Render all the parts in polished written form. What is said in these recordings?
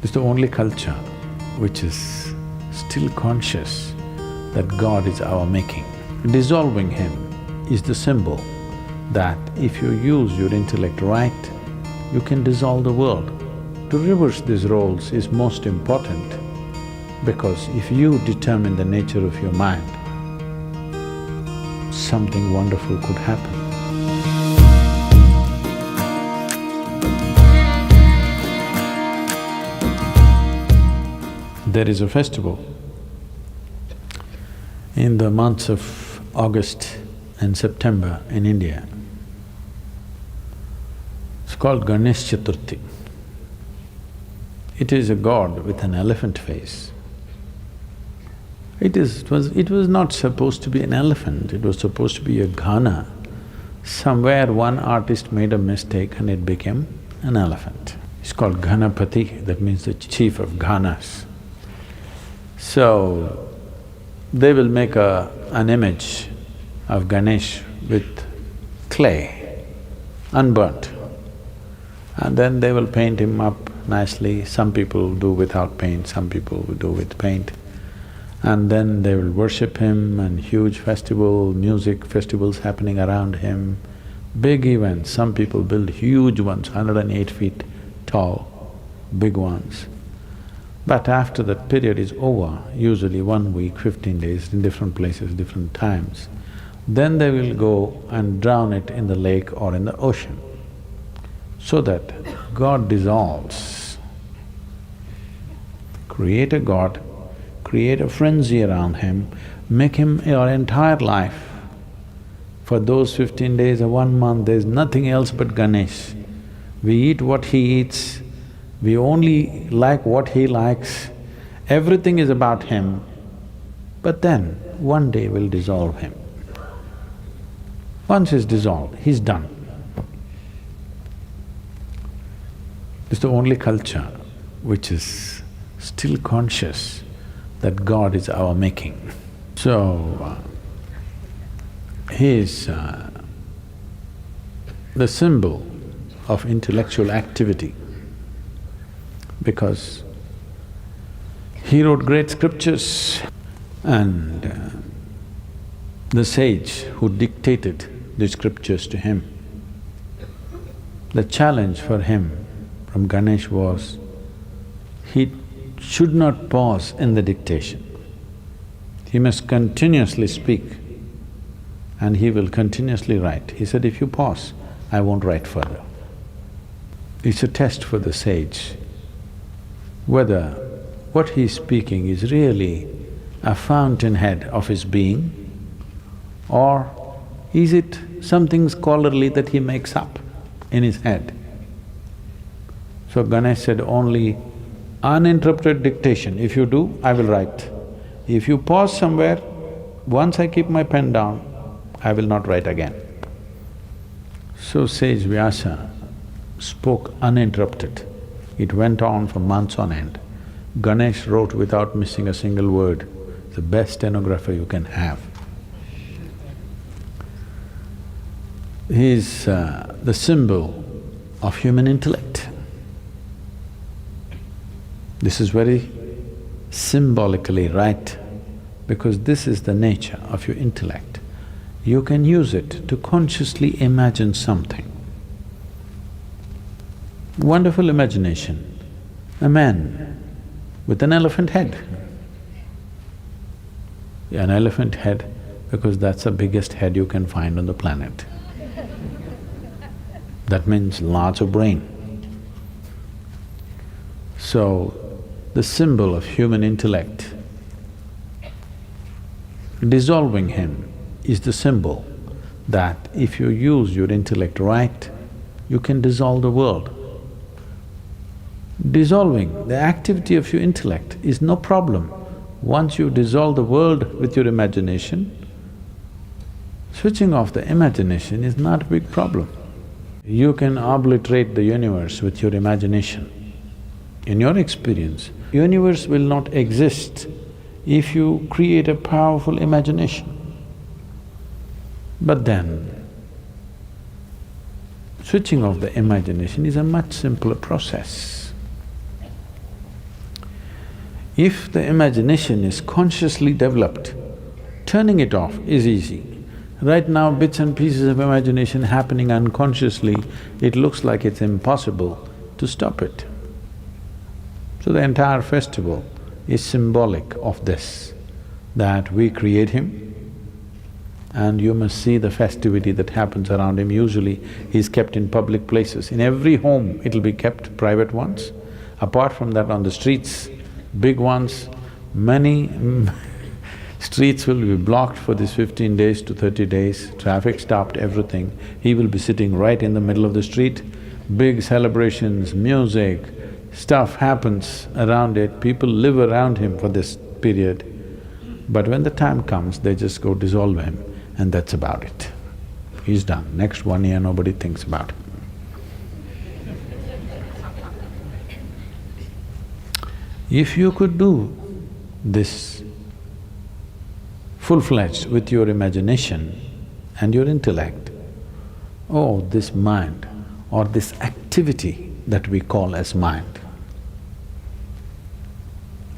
It's the only culture which is still conscious that God is our making. Dissolving Him is the symbol that if you use your intellect right, you can dissolve the world. To reverse these roles is most important because if you determine the nature of your mind, something wonderful could happen. There is a festival in the months of August and September in India. It's called Ganesh Chaturthi. It is a god with an elephant face. It was not supposed to be an elephant, it was supposed to be a ghana. Somewhere one artist made a mistake and it became an elephant. It's called Ganapati, that means the chief of ghanas. So, they will make an image of Ganesh with clay, unburnt, and then they will paint him up nicely. Some people do without paint, some people will do with paint. And then they will worship him and huge festival, music festivals happening around him, big events. Some people build huge ones, 108 feet tall, big ones. But after that period is over, usually 1 week, 15 days, in different places, different times, then they will go and drown it in the lake or in the ocean, so that God dissolves. Create a god, create a frenzy around him, make him your entire life. For those 15 days or 1 month, there's nothing else but Ganesh. We eat what he eats, we only like what he likes, everything is about him, but then one day we'll dissolve him. Once he's dissolved, he's done. It's the only culture which is still conscious that God is our making. So, he is the symbol of intellectual activity because he wrote great scriptures and the sage who dictated the scriptures to him, the challenge for him from Ganesh was, he should not pause in the dictation. He must continuously speak and he will continuously write. He said, if you pause, I won't write further. It's a test for the sage, whether what he's speaking is really a fountainhead of his being or is it something scholarly that he makes up in his head. So Ganesh said, only uninterrupted dictation, if you do, I will write. If you pause somewhere, once I keep my pen down, I will not write again. So sage Vyasa spoke uninterrupted. It went on for months on end. Ganesh wrote without missing a single word, the best stenographer you can have. He is the symbol of human intellect. This is very symbolically right because this is the nature of your intellect. You can use it to consciously imagine something. Wonderful imagination, a man with an elephant head. An elephant head because that's the biggest head you can find on the planet. That means lots of brain. So, the symbol of human intellect, dissolving him is the symbol that if you use your intellect right, you can dissolve the world. Dissolving the activity of your intellect is no problem. Once you dissolve the world with your imagination, switching off the imagination is not a big problem. You can obliterate the universe with your imagination. In your experience, universe will not exist if you create a powerful imagination. But then, switching off the imagination is a much simpler process. If the imagination is consciously developed, turning it off is easy. Right now, bits and pieces of imagination happening unconsciously, it looks like it's impossible to stop it. So the entire festival is symbolic of this, that we create him and you must see the festivity that happens around him. Usually, he's kept in public places. In every home, it'll be kept, private ones. Apart from that, on the streets, big ones, many streets will be blocked for this 15 days to 30 days, traffic stopped, everything. He will be sitting right in the middle of the street, big celebrations, music, stuff happens around it, people live around him for this period. But when the time comes, they just go dissolve him and that's about it. He's done. Next 1 year, nobody thinks about him. If you could do this full-fledged with your imagination and your intellect, oh, this mind or this activity that we call as mind,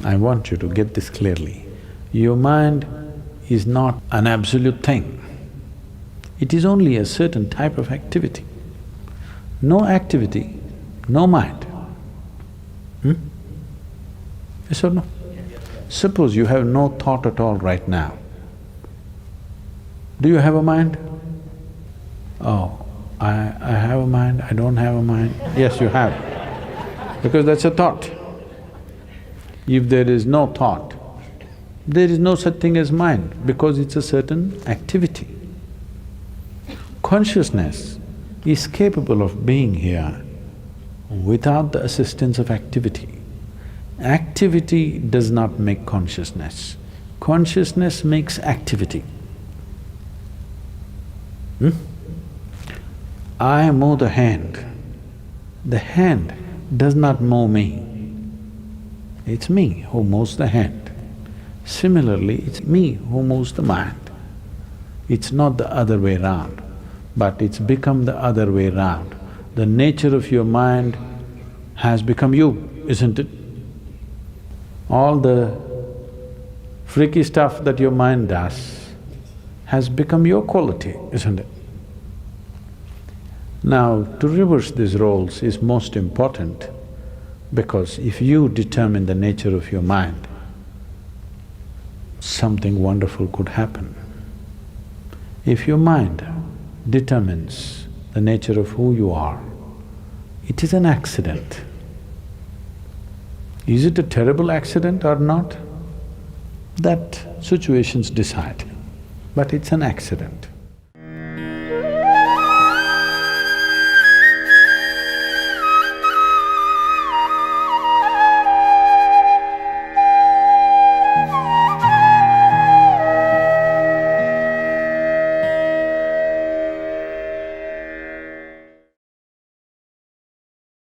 I want you to get this clearly. Your mind is not an absolute thing. It is only a certain type of activity. No activity, no mind. Yes or no? Suppose you have no thought at all right now. Do you have a mind? Oh, I have a mind, I don't have a mind. Yes, you have, because that's a thought. If there is no thought, there is no such thing as mind because it's a certain activity. Consciousness is capable of being here without the assistance of activity. Activity does not make consciousness. Consciousness makes activity. I move the hand. The hand does not move me. It's me who moves the hand. Similarly, it's me who moves the mind. It's not the other way round, but it's become the other way round. The nature of your mind has become you, isn't it? All the freaky stuff that your mind does has become your quality, isn't it? Now, to reverse these roles is most important because if you determine the nature of your mind, something wonderful could happen. If your mind determines the nature of who you are, it is an accident. Is it a terrible accident or not? That situations decide, but it's an accident.